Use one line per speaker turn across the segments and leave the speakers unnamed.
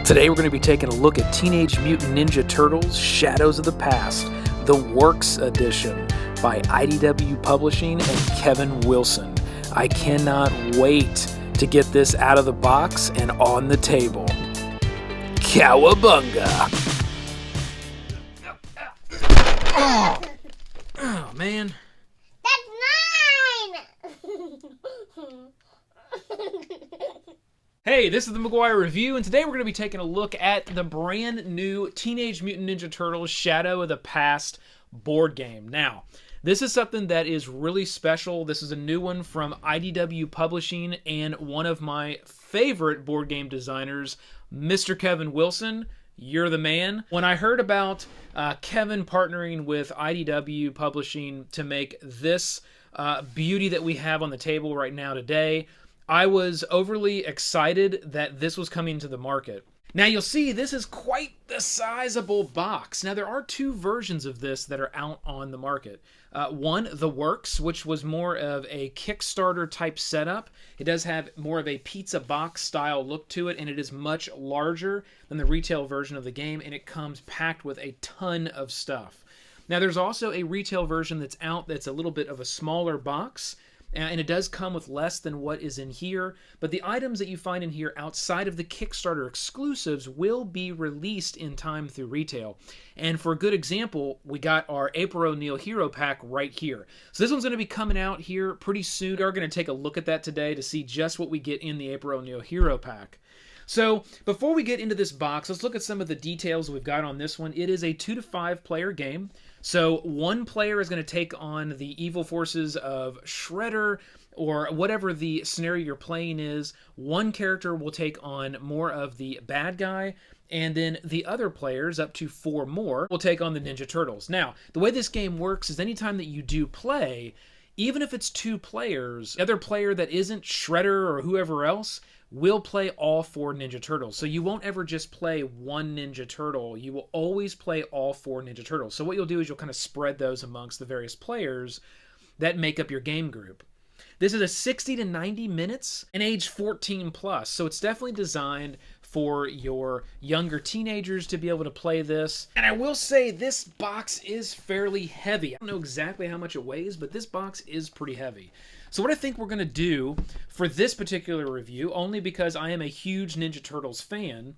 Today we're going to be taking a look at Teenage Mutant Ninja Turtles Shadows of the Past, the Works Edition by IDW Publishing and Kevin Wilson. I cannot wait to get this out of the box and on the table. Cowabunga! Oh man. Hey, this is the McGuire Review, and today we're going to be taking a look at the brand new Teenage Mutant Ninja Turtles Shadow of the Past board game. Now, this is something that is really special. This is a new one from IDW Publishing and one of my favorite board game designers, Mr. Kevin Wilson. You're the man. When I heard about Kevin partnering with IDW Publishing to make this beauty that we have on the table right now today, I was overly excited that this was coming to the market. Now you'll see this is quite the sizable box. Now there are two versions of this that are out on the market. One, the Works, which was more of a Kickstarter type setup. It does have more of a pizza box style look to it, and it is much larger than the retail version of the game, and it comes packed with a ton of stuff. Now there's also a retail version that's out that's a little bit of a smaller box, and it does come with less than what is in here, but the items that you find in here outside of the Kickstarter exclusives will be released in time through retail. And for a good example, we got our April O'Neil Hero Pack right here. So this one's going to be coming out here pretty soon. We're going to take a look at that today to see just what we get in the April O'Neil Hero Pack. So before we get into this box, let's look at some of the details we've got on this one. It is a 2 to 5 player game. So one player is going to take on the evil forces of Shredder or whatever the scenario you're playing is. One character will take on more of the bad guy, and then the other players, up to 4 more, will take on the Ninja Turtles. Now, the way this game works is anytime that you do play, even if it's 2 players, the other player that isn't Shredder or whoever else will play all 4 Ninja Turtles. So you won't ever just play one Ninja Turtle. You will always play all 4 Ninja Turtles. So what you'll do is you'll kind of spread those amongst the various players that make up your game group. This is a 60 to 90 minutes and age 14 plus. So it's definitely designed for your younger teenagers to be able to play this. And I will say this box is fairly heavy. I don't know exactly how much it weighs, but this box is pretty heavy. So what I think we're going to do for this particular review, only because I am a huge Ninja Turtles fan,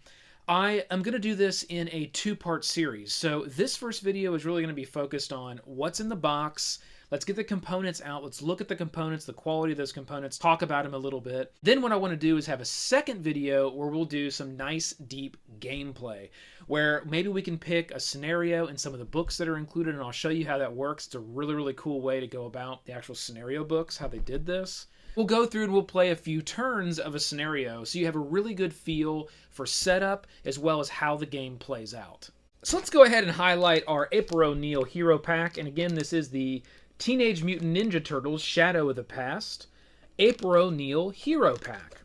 I am going to do this in a 2-part series. So this first video is really going to be focused on what's in the box. Let's get the components out. Let's look at the components, the quality of those components, talk about them a little bit. Then what I want to do is have a second video where we'll do some nice, deep gameplay, where maybe we can pick a scenario in some of the books that are included, and I'll show you how that works. It's a really, really cool way to go about the actual scenario books, how they did this. We'll go through and we'll play a few turns of a scenario, so you have a really good feel for setup as well as how the game plays out. So let's go ahead and highlight our April O'Neil Hero Pack, and again, this is the Teenage Mutant Ninja Turtles Shadow of the Past April O'Neil Hero Pack.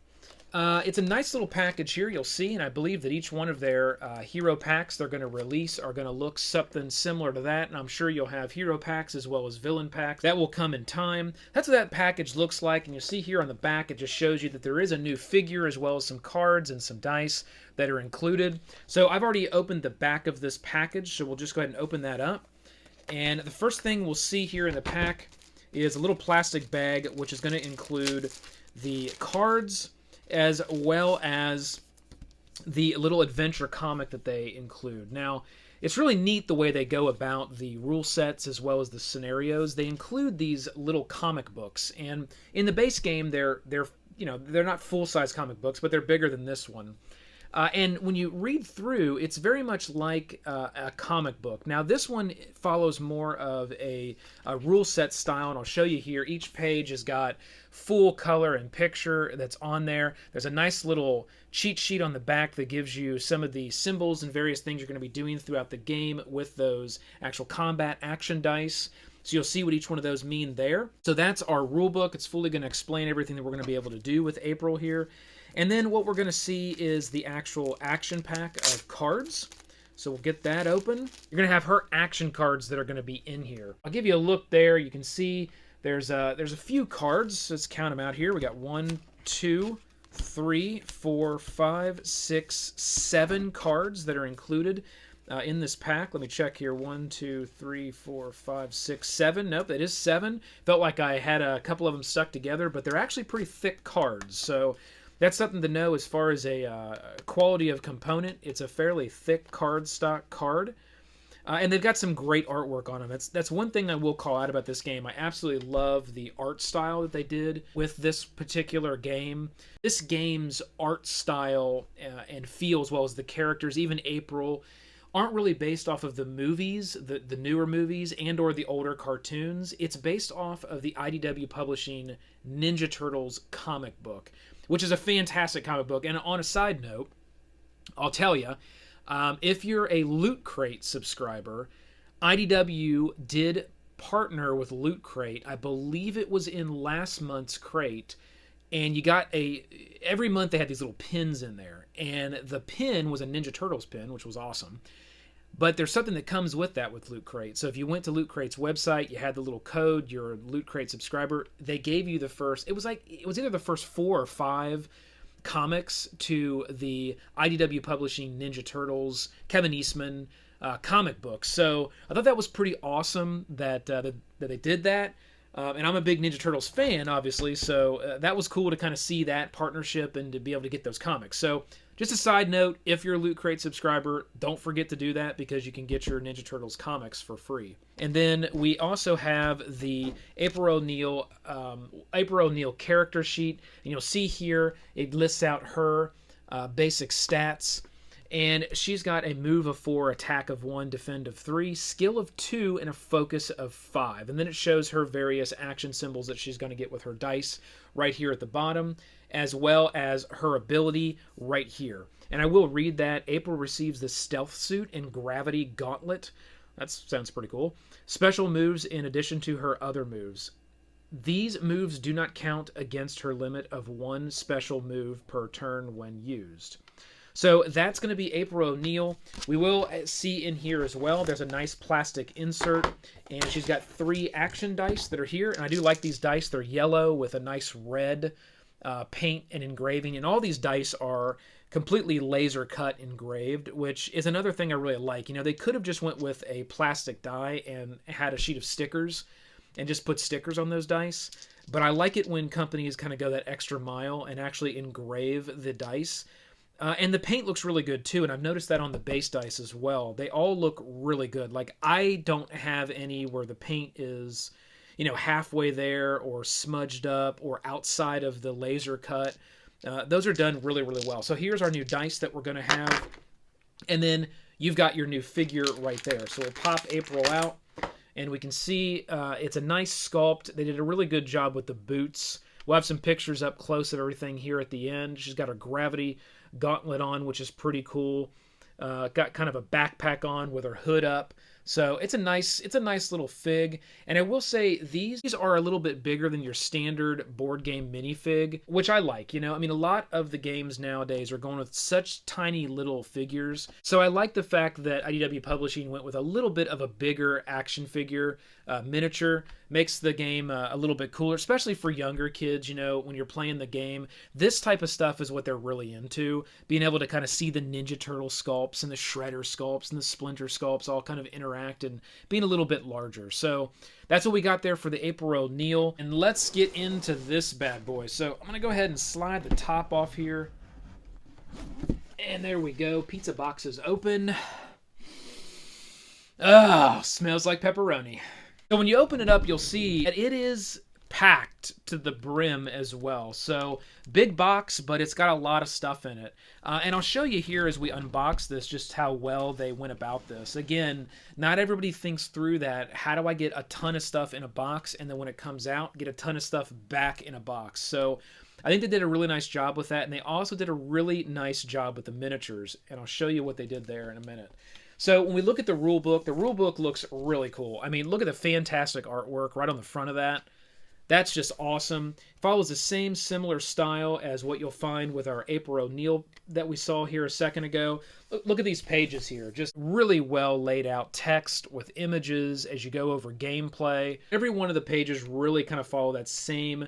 It's a nice little package here, you'll see, and I believe that each one of their hero packs they're going to release are going to look something similar to that, and I'm sure you'll have hero packs as well as villain packs. That will come in time. That's what that package looks like, and you'll see here on the back it just shows you that there is a new figure as well as some cards and some dice that are included. So I've already opened the back of this package, so we'll just go ahead and open that up. And the first thing we'll see here in the pack is a little plastic bag, which is going to include the cards as well as the little adventure comic that they include. Now, it's really neat the way they go about the rule sets as well as the scenarios. They include these little comic books, and in the base game, they're not full-size comic books, but they're bigger than this one. And when you read through, it's very much like a comic book. Now, this one follows more of a rule set style, and I'll show you here. Each page has got full color and picture that's on there. There's a nice little cheat sheet on the back that gives you some of the symbols and various things you're going to be doing throughout the game with those actual combat action dice. So you'll see what each one of those mean there. So that's our rule book. It's fully going to explain everything that we're going to be able to do with April here. And then what we're going to see is the actual action pack of cards. So we'll get that open. You're going to have her action cards that are going to be in here. I'll give you a look there. You can see there's a few cards. Let's count them out here. We got 1, 2, 3, 4, 5, 6, 7 cards that are included in this pack. Let me check here. 1, 2, 3, 4, 5, 6, 7. Nope, it is 7. Felt like I had a couple of them stuck together, but they're actually pretty thick cards. So that's something to know as far as a quality of component. It's a fairly thick cardstock card. And they've got some great artwork on them. That's one thing I will call out about this game. I absolutely love the art style that they did with this particular game. This game's art style and feel, as well as the characters, even April, aren't really based off of the movies, the newer movies, and or the older cartoons. It's based off of the IDW Publishing Ninja Turtles comic book, which is a fantastic comic book. And on a side note, I'll tell you, if you're a Loot Crate subscriber, IDW did partner with Loot Crate. I believe it was in last month's crate, and you got every month they had these little pins in there, and the pin was a Ninja Turtles pin, which was awesome. But there's something that comes with that with Loot Crate. So if you went to Loot Crate's website, you had the little code, you're a Loot Crate subscriber, they gave you the first, it was either the first 4 or 5 comics to the IDW Publishing Ninja Turtles, Kevin Eastman comic book. So I thought that was pretty awesome that they did that. And I'm a big Ninja Turtles fan, obviously, so that was cool to kind of see that partnership and to be able to get those comics. So just a side note, if you're a Loot Crate subscriber, don't forget to do that because you can get your Ninja Turtles comics for free. And then we also have the April O'Neil character sheet. And you'll see here it lists out her basic stats. And she's got a move of 4, attack of 1, defend of 3, skill of 2, and a focus of 5. And then it shows her various action symbols that she's going to get with her dice right here at the bottom, as well as her ability right here. And I will read that. April receives the Stealth Suit and Gravity Gauntlet. That sounds pretty cool. Special moves in addition to her other moves. These moves do not count against her limit of 1 special move per turn when used. So that's going to be April O'Neil. We will see in here as well, there's a nice plastic insert, and she's got 3 action dice that are here. And I do like these dice. They're yellow with a nice red paint and engraving. And all these dice are completely laser cut engraved, which is another thing I really like. You know, they could have just went with a plastic die and had a sheet of stickers and just put stickers on those dice. But I like it when companies kind of go that extra mile and actually engrave the dice. And the paint looks really good too, and I've noticed that on the base dice as well. They all look really good. Like, I don't have any where the paint is, you know, halfway there or smudged up or outside of the laser cut. Those are done really, really well. So here's our new dice that we're going to have. And then you've got your new figure right there. So we'll pop April out, and we can see it's a nice sculpt. They did a really good job with the boots. We'll have some pictures up close of everything here at the end. She's got her Gravity Gauntlet on, which is pretty cool. Got kind of a backpack on with her hood up. So it's a nice little fig. And I will say these are a little bit bigger than your standard board game minifig, which I like. You know, I mean, a lot of the games nowadays are going with such tiny little figures. So I like the fact that IDW Publishing went with a little bit of a bigger action figure miniature. Makes the game a little bit cooler, especially for younger kids. You know, when you're playing the game, this type of stuff is what they're really into. Being able to kind of see the Ninja Turtle sculpts and the Shredder sculpts and the Splinter sculpts all kind of interact and being a little bit larger. So that's what we got there for the April O'Neil. And let's get into this bad boy. So I'm going to go ahead and slide the top off here. And there we go. Pizza box is open. Oh, smells like pepperoni. So when you open it up, you'll see that it is packed to the brim as well. So big box, but it's got a lot of stuff in it. And I'll show you here as we unbox this just how well they went about this. Again, not everybody thinks through that. How do I get a ton of stuff in a box and then when it comes out, get a ton of stuff back in a box? So I think they did a really nice job with that. And they also did a really nice job with the miniatures. And I'll show you what they did there in a minute. So when we look at the rule book looks really cool. I mean, look at the fantastic artwork right on the front of that. That's just awesome. Follows the same similar style as what you'll find with our April O'Neil that we saw here a second ago. Look at these pages here. Just really well laid out text with images as you go over gameplay. Every one of the pages really kind of follow that same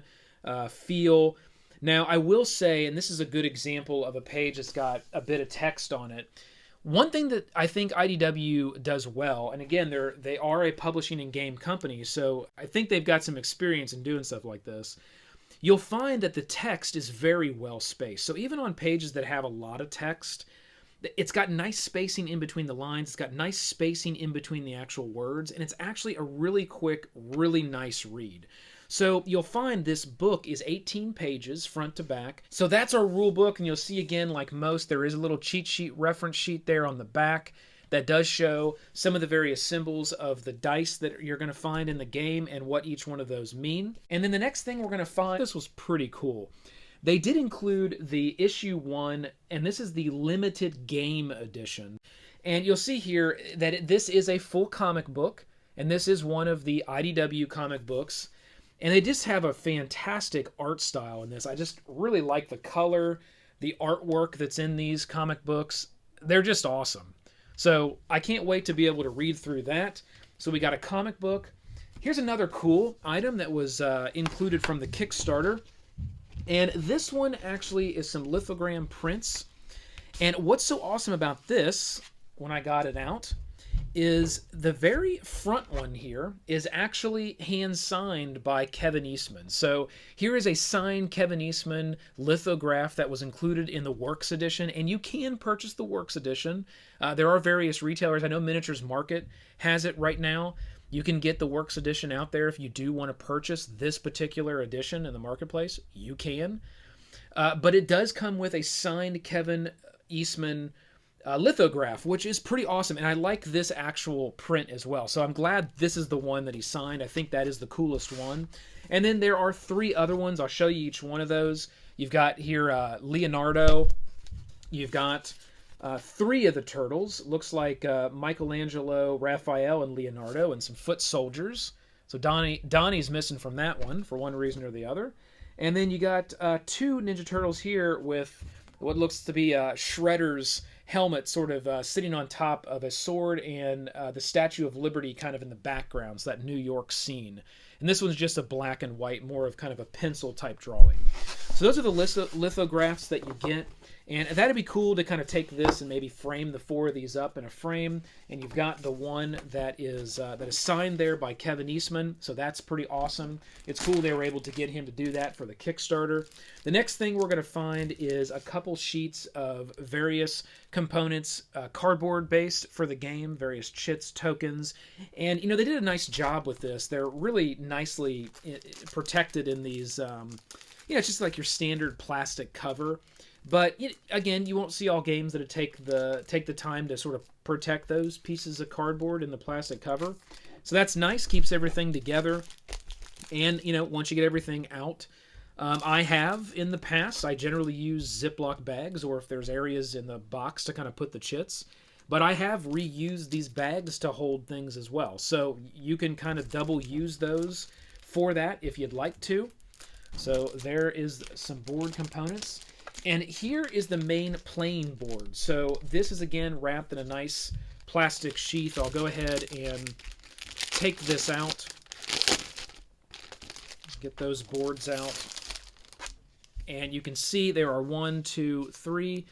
feel. Now, I will say, and this is a good example of a page that's got a bit of text on it. One thing that I think IDW does well, and again, they are a publishing and game company, so I think they've got some experience in doing stuff like this. You'll find that the text is very well spaced. So even on pages that have a lot of text, it's got nice spacing in between the lines. It's got nice spacing in between the actual words, and it's actually a really quick, really nice read. So you'll find this book is 18 pages front to back. So that's our rule book, and you'll see again, like most, there is a little cheat sheet, reference sheet there on the back that does show some of the various symbols of the dice that you're going to find in the game and what each one of those mean. And then the next thing we're going to find, this was pretty cool. They did include the issue 1, and this is the limited game edition. And you'll see here that this is a full comic book, and this is one of the IDW comic books. And they just have a fantastic art style in this. I just really like the color, the artwork that's in these comic books. They're just awesome. So I can't wait to be able to read through that. So we got a comic book. Here's another cool item that was included from the Kickstarter. And this one actually is some lithogram prints. And what's so awesome about this, when I got it out, is the very front one here is actually hand-signed by Kevin Eastman. So here is a signed Kevin Eastman lithograph that was included in the Works edition, and you can purchase the Works edition. There are various retailers. I know Miniatures Market has it right now. You can get the Works edition out there if you do want to purchase this particular edition in the marketplace. You can. But it does come with a signed Kevin Eastman lithograph, which is pretty awesome, and I like this actual print as well. So I'm glad this is the one that he signed. I think that is the coolest one. And then there are 3 other ones. I'll show you each one of those. You've got here Leonardo. You've got 3 of the turtles. Looks like Michelangelo, Raphael, and Leonardo, and some foot soldiers. So Donnie's missing from that one for one reason or the other. And then you got 2 Ninja Turtles here with what looks to be Shredder's helmet sort of sitting on top of a sword, and the Statue of Liberty kind of in the background, so that New York scene. And this one's just a black and white, more of kind of a pencil type drawing. So those are the lithographs that you get. And that'd be cool to kind of take this and maybe frame the 4 of these up in a frame. And you've got the one that is signed there by Kevin Eastman, so that's pretty awesome. It's cool they were able to get him to do that for the Kickstarter. The next thing we're going to find is a couple sheets of various components, cardboard based for the game, various chits, tokens. And, you know, they did a nice job with this. They're really nicely protected in these, it's just like your standard plastic cover. But again, you won't see all games that take the time to sort of protect those pieces of cardboard in the plastic cover. So that's nice, keeps everything together. And, once you get everything out, I have in the past, I generally use Ziploc bags, or if there's areas in the box to kind of put the chits. But I have reused these bags to hold things as well. So you can kind of double use those for that if you'd like to. So there is some board components. And here is the main playing board. So this is again wrapped in a nice plastic sheath. I'll go ahead and take this out. Get those boards out. And you can see there are 1, 2, 3,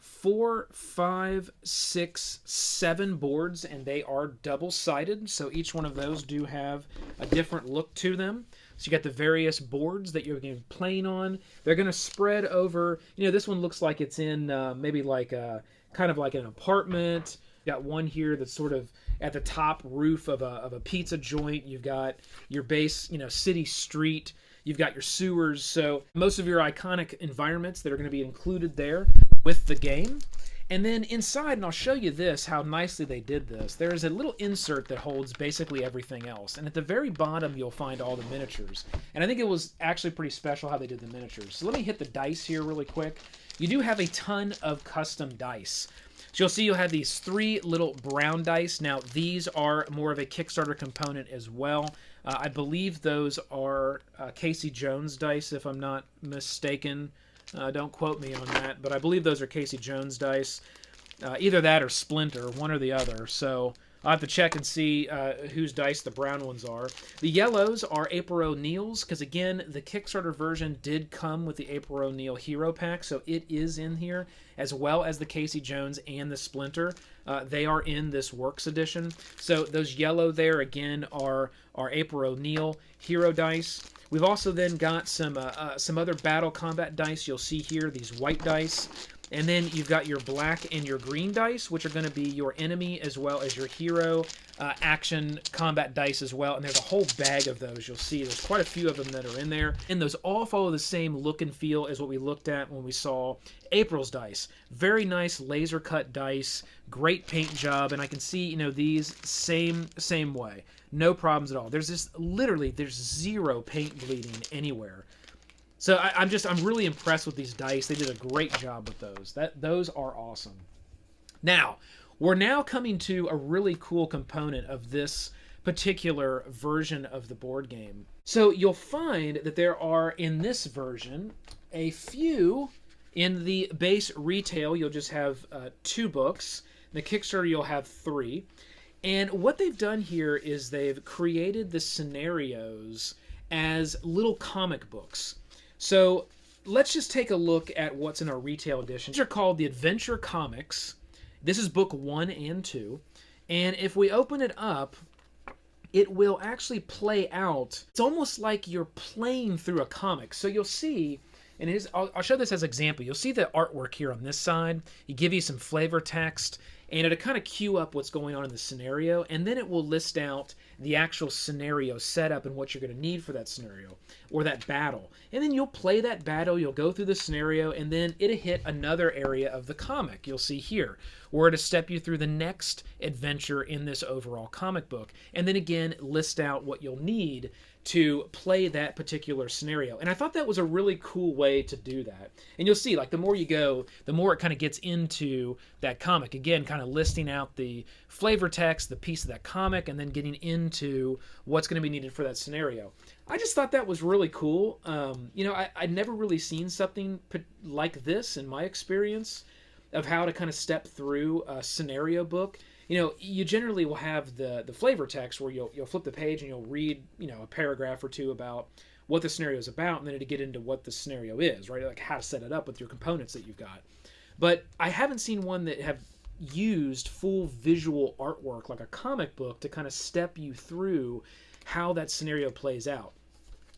4, 5, 6, 7 boards, and they are double-sided. So each one of those do have a different look to them. So you got the various boards that you're going to be playing on. They're going to spread over, this one looks like it's in maybe like kind of like an apartment. You got one here that's sort of at the top roof of a pizza joint. You've got your base, city street. You've got your sewers. So most of your iconic environments that are going to be included there with the game. And then inside, and I'll show you this, how nicely they did this, there is a little insert that holds basically everything else. And at the very bottom, you'll find all the miniatures. And I think it was actually pretty special how they did the miniatures. So let me hit the dice here really quick. You do have a ton of custom dice. So you'll see you'll have these 3 little brown dice. Now, these are more of a Kickstarter component as well. I believe those are Casey Jones dice, if I'm not mistaken. Don't quote me on that, but I believe those are Casey Jones dice. Either that or Splinter, one or the other. So I'll have to check and see whose dice the brown ones are. The yellows are April O'Neil's, because again, the Kickstarter version did come with the April O'Neil Hero Pack, so it is in here, as well as the Casey Jones and the Splinter. They are in this Works Edition. So those yellow there, again, are April O'Neil Hero dice. We've also then got some other battle combat dice. You'll see here these white dice. And then you've got your black and your green dice, which are going to be your enemy as well as your hero action combat dice as well. And there's a whole bag of those. You'll see there's quite a few of them that are in there. And those all follow the same look and feel as what we looked at when we saw April's dice. Very nice laser cut dice, great paint job. And I can see, you know, these same way. No problems at all. There's zero paint bleeding anywhere. So I'm really impressed with these dice. They did a great job with those. Those are awesome. Now, we're now coming to a really cool component of this particular version of the board game. So you'll find that there are, in this version, a few. In the base retail, you'll just have 2 books. In the Kickstarter, you'll have 3. And what they've done here is they've created the scenarios as little comic books. So let's just take a look at what's in our retail edition. These are called the Adventure Comics. This is book 1 and 2. And if we open it up, it will actually play out. It's almost like you're playing through a comic. So you'll see, and I'll show this as an example. You'll see the artwork here on this side. You give you some flavor text, and it'll kind of cue up what's going on in the scenario, and then it will list out the actual scenario setup and what you're going to need for that scenario or that battle. And then you'll play that battle, you'll go through the scenario, and then it'll hit another area of the comic. You'll see here, where it'll step you through the next adventure in this overall comic book, and then again list out what you'll need to play that particular scenario. And I thought that was a really cool way to do that. And you'll see, like, the more you go, the more it kind of gets into that comic. Again, kind of listing out the flavor text, the piece of that comic, and then getting into what's going to be needed for that scenario. I just thought that was really cool. You know, I'd never really seen something like this in my experience of how to kind of step through a scenario book. You know, you generally will have the flavor text where you'll flip the page and you'll read, you know, a paragraph or two about what the scenario is about, and then to get into what the scenario is, right? Like how to set it up with your components that you've got. But I haven't seen one that have used full visual artwork like a comic book to kind of step you through how that scenario plays out.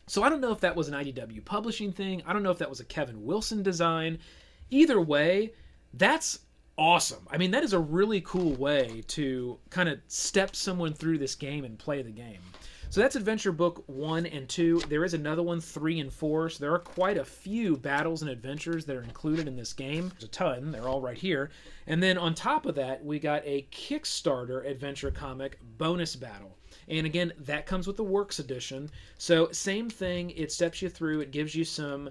So I don't know if that was an IDW Publishing thing. I don't know if that was a Kevin Wilson design. Either way, that's awesome. I mean, that is a really cool way to kind of step someone through this game and play the game. So that's Adventure Book 1 and 2. There is another one, 3 and 4. So there are quite a few battles and adventures that are included in this game. There's a ton. They're all right here. And then on top of that, we got a Kickstarter adventure comic bonus battle. And again, that comes with the Works Edition. So same thing. It steps you through. It gives you some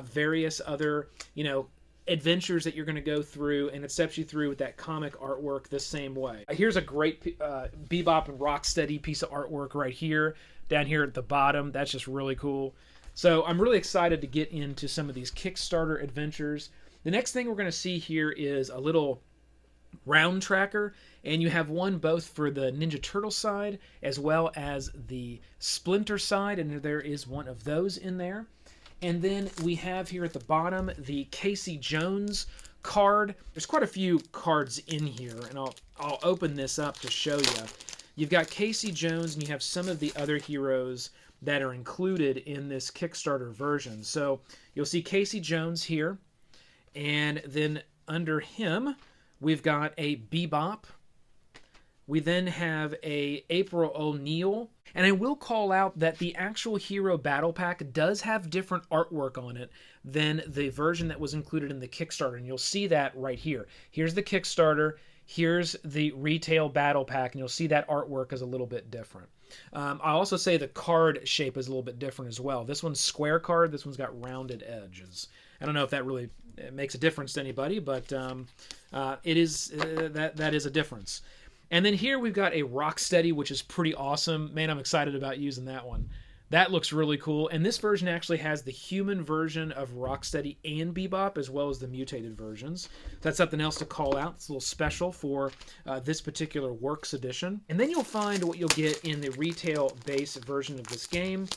various other, you know, adventures that you're going to go through, and it steps you through with that comic artwork the same way. Here's a great Bebop and Rocksteady piece of artwork right here, down here at the bottom. That's just really cool. So I'm really excited to get into some of these Kickstarter adventures. The next thing we're going to see here is a little round tracker, and you have one both for the Ninja Turtle side as well as the Splinter side, and there is one of those in there. And then we have here at the bottom the Casey Jones card. There's quite a few cards in here, and I'll open this up to show you. You've got Casey Jones, and you have some of the other heroes that are included in this Kickstarter version. So you'll see Casey Jones here, and then under him we've got a Bebop. We then have a April O'Neil. And I will call out that the actual Hero Battle Pack does have different artwork on it than the version that was included in the Kickstarter. And you'll see that right here. Here's the Kickstarter. Here's the Retail Battle Pack. And you'll see that artwork is a little bit different. I'll also say the card shape is a little bit different as well. This one's square card. This one's got rounded edges. I don't know if that really makes a difference to anybody, but it is that is a difference. And then here we've got a Rocksteady, which is pretty awesome. Man, I'm excited about using that one. That looks really cool. And this version actually has the human version of Rocksteady and Bebop, as well as the mutated versions. That's something else to call out. It's a little special for this particular Works edition. And then you'll find what you'll get in the retail base version of this game,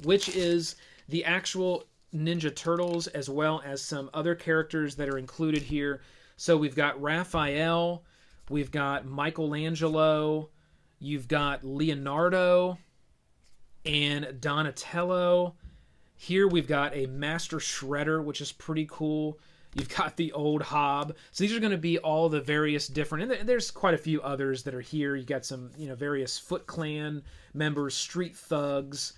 which is the actual Ninja Turtles, as well as some other characters that are included here. So we've got Raphael, we've got Michelangelo, you've got Leonardo, and Donatello. Here we've got a Master Shredder, which is pretty cool. You've got the old Hob. So these are going to be all the various different, and there's quite a few others that are here. You got some, various Foot Clan members, Street Thugs.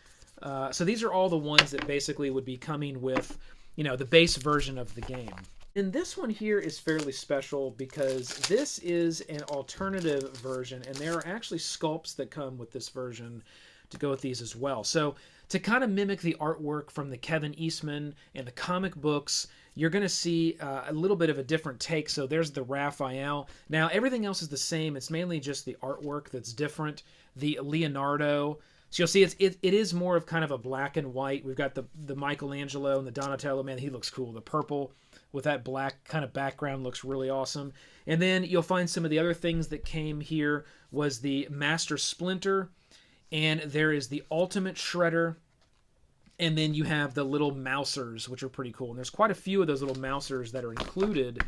So these are all the ones that basically would be coming with, the base version of the game. And this one here is fairly special because this is an alternative version, and there are actually sculpts that come with this version to go with these as well. So to kind of mimic the artwork from the Kevin Eastman and the comic books, you're going to see a little bit of a different take. So there's the Raphael. Now everything else is the same. It's mainly just the artwork that's different. The Leonardo. So you'll see it is more of kind of a black and white. We've got the Michelangelo and the Donatello. Man, he looks cool. The purple with that black kind of background looks really awesome. And then you'll find some of the other things that came here was the Master Splinter. And there is the Ultimate Shredder. And then you have the little Mousers, which are pretty cool. And there's quite a few of those little Mousers that are included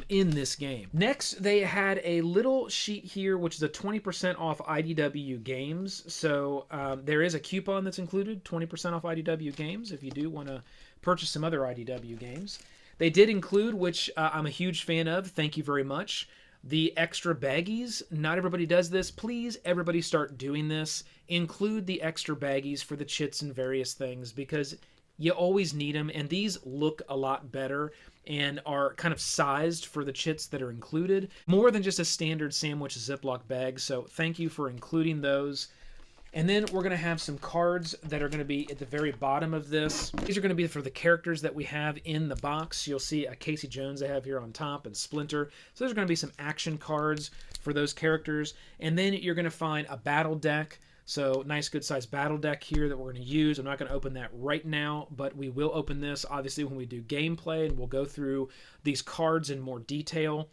in this game. Next, they had a little sheet here, which is a 20% off IDW Games. So there is a coupon that's included, 20% off IDW Games, if you do want to purchase some other IDW games. They did include, which I'm a huge fan of, thank you very much, the extra baggies. Not everybody does this. Please, everybody start doing this. Include the extra baggies for the chits and various things because you always need them. And these look a lot better and are kind of sized for the chits that are included. More than just a standard sandwich Ziploc bag. So thank you for including those. And then we're going to have some cards that are going to be at the very bottom of this. These are going to be for the characters that we have in the box. You'll see a Casey Jones I have here on top and Splinter. So there's going to be some action cards for those characters. And then you're going to find a battle deck. So nice good sized battle deck here that we're going to use. I'm not going to open that right now, but we will open this obviously when we do gameplay, and we'll go through these cards in more detail.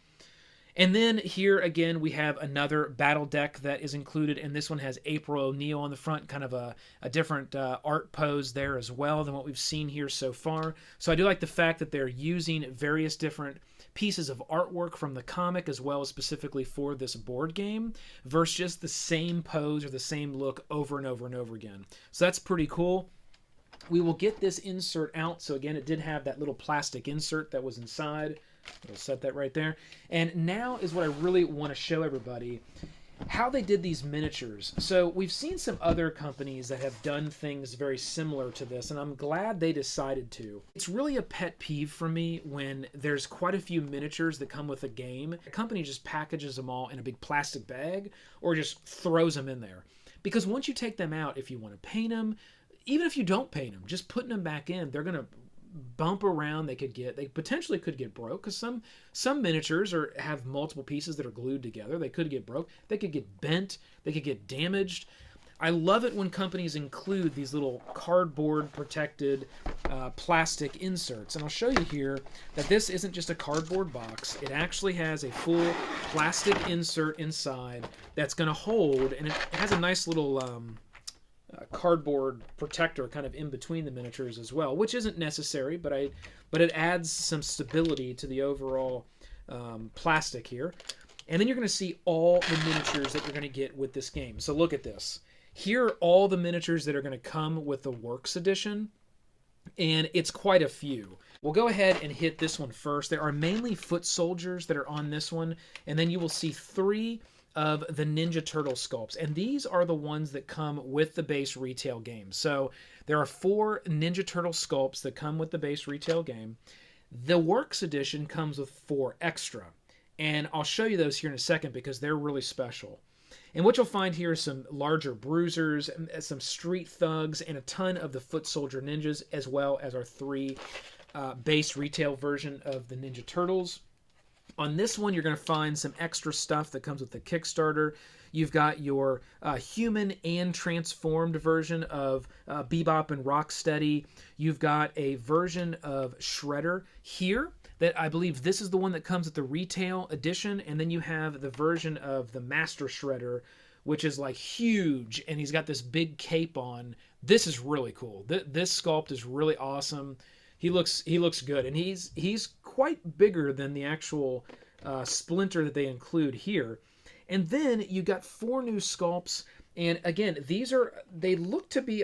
And then here again we have another battle deck that is included, and this one has April O'Neil on the front, kind of a different art pose there as well than what we've seen here so far. So I do like the fact that they're using various different pieces of artwork from the comic as well as specifically for this board game versus just the same pose or the same look over and over and over again. So that's pretty cool. We will get this insert out. So again, it did have that little plastic insert that was inside. We'll set that right there. And now is what I really want to show everybody, how they did these miniatures. So we've seen some other companies that have done things very similar to this, and I'm glad they decided to. It's really a pet peeve for me when there's quite a few miniatures that come with a game. A company just packages them all in a big plastic bag or just throws them in there. Because once you take them out, if you want to paint them, even if you don't paint them, just putting them back in, they're going to bump around. They potentially could get broke because some miniatures have multiple pieces that are glued together. They could get broke. They could get bent. They could get damaged. I love it when companies include these little cardboard protected plastic inserts. And I'll show you here that this isn't just a cardboard box. It actually has a full plastic insert inside that's going to hold, and it has a nice little cardboard protector kind of in between the miniatures as well, which isn't necessary, but it adds some stability to the overall plastic here. And then you're going to see all the miniatures that you're going to get with this game. So look at this. Here are all the miniatures that are going to come with the Works Edition, and it's quite a few. We'll go ahead and hit this one first. There are mainly foot soldiers that are on this one, and then you will see 3 of the Ninja Turtle sculpts, and these are the ones that come with the base retail game. So there are 4 Ninja Turtle sculpts that come with the base retail game. The Works Edition comes with 4 extra, and I'll show you those here in a second because they're really special. And what you'll find here is some larger bruisers, some street thugs, and a ton of the foot soldier ninjas, as well as our 3 base retail version of the Ninja Turtles. On this one, you're going to find some extra stuff that comes with the Kickstarter. You've got your human and transformed version of Bebop and Rocksteady. You've got a version of Shredder here that I believe this is the one that comes with the retail edition. And then you have the version of the Master Shredder, which is like huge. And he's got this big cape on. This is really cool. This sculpt is really awesome. He looks good, and he's quite bigger than the actual Splinter that they include here. And then you got 4 new sculpts, and again, they look to be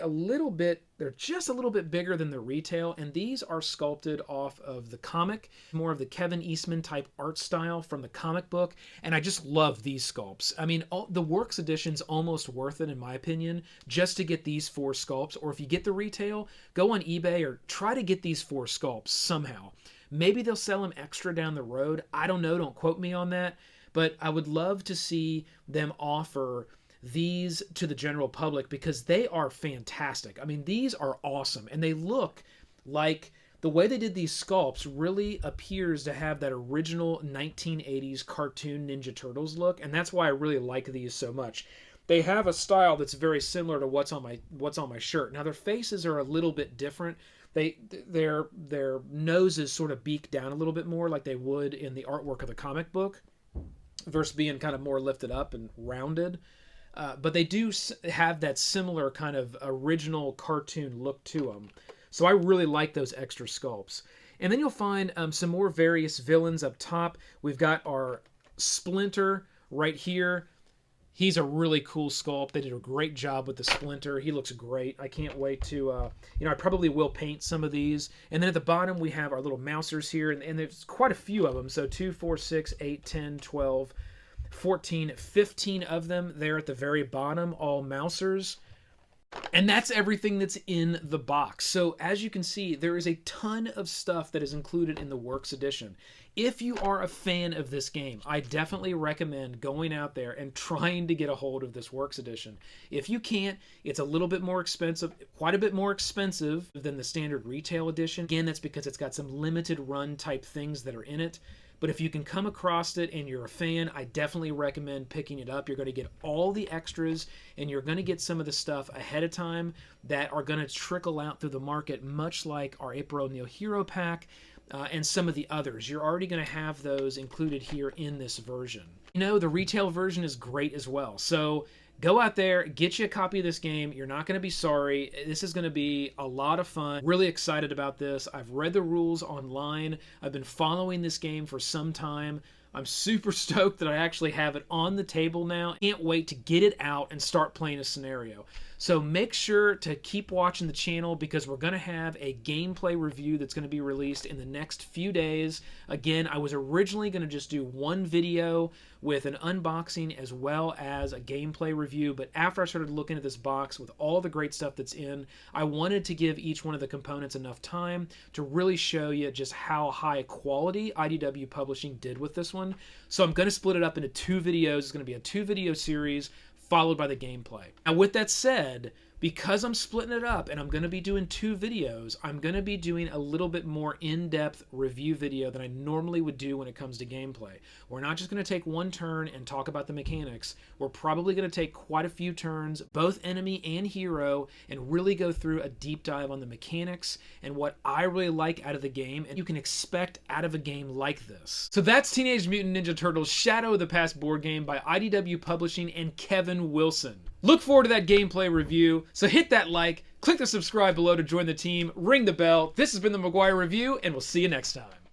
they're just a little bit bigger than the retail, and these are sculpted off of the comic, more of the Kevin Eastman type art style from the comic book, and I just love these sculpts. I mean, the Works edition's almost worth it in my opinion, just to get these 4 sculpts, or if you get the retail, go on eBay or try to get these 4 sculpts somehow. Maybe they'll sell them extra down the road. I don't know, don't quote me on that, but I would love to see them offer these to the general public because they are fantastic. I mean, these are awesome, and they look like the way they did these sculpts really appears to have that original 1980s cartoon Ninja Turtles look, and that's why I really like these so much. They have a style that's very similar to what's on my shirt. Now their faces are a little bit different. Their noses sort of beak down a little bit more like they would in the artwork of the comic book, versus being kind of more lifted up and rounded. But they do have that similar kind of original cartoon look to them. So I really like those extra sculpts. And then you'll find some more various villains up top. We've got our Splinter right here. He's a really cool sculpt. They did a great job with the Splinter. He looks great. I can't wait to, I probably will paint some of these. And then at the bottom, we have our little mousers here. And there's quite a few of them. So 2, 4, 6, 8, 10, 12, 14, 15 of them there at the very bottom, all mousers. And that's everything that's in the box. So as you can see, there is a ton of stuff that is included in the Works edition. If you are a fan of this game, I definitely recommend going out there and trying to get a hold of this Works edition. If you can't, it's a little bit more expensive, quite a bit more expensive than the standard retail edition. Again, that's because it's got some limited run type things that are in it. But if you can come across it and you're a fan, I definitely recommend picking it up. You're going to get all the extras, and you're going to get some of the stuff ahead of time that are going to trickle out through the market, much like our April O'Neil Hero Pack and some of the others. You're already going to have those included here in this version. You know, the retail version is great as well. So go out there, get you a copy of this game. You're not going to be sorry. This is going to be a lot of fun. Really excited about this. I've read the rules online. I've been following this game for some time. I'm super stoked that I actually have it on the table now. Can't wait to get it out and start playing a scenario. So make sure to keep watching the channel because we're going to have a gameplay review that's going to be released in the next few days. Again, I was originally going to just do one video with an unboxing as well as a gameplay review, but after I started looking at this box with all the great stuff that's in, I wanted to give each one of the components enough time to really show you just how high quality IDW Publishing did with this one. So I'm going to split it up into 2 videos. It's going to be a 2-video series followed by the gameplay. Now with that said, because I'm splitting it up and I'm going to be doing 2 videos, I'm going to be doing a little bit more in-depth review video than I normally would do when it comes to gameplay. We're not just going to take one turn and talk about the mechanics. We're probably going to take quite a few turns, both enemy and hero, and really go through a deep dive on the mechanics and what I really like out of the game and you can expect out of a game like this. So that's Teenage Mutant Ninja Turtles Shadow of the Past board game by IDW Publishing and Kevin Wilson. Look forward to that gameplay review, so hit that like, click the subscribe below to join the team, ring the bell. This has been the McGuire Review, and we'll see you next time.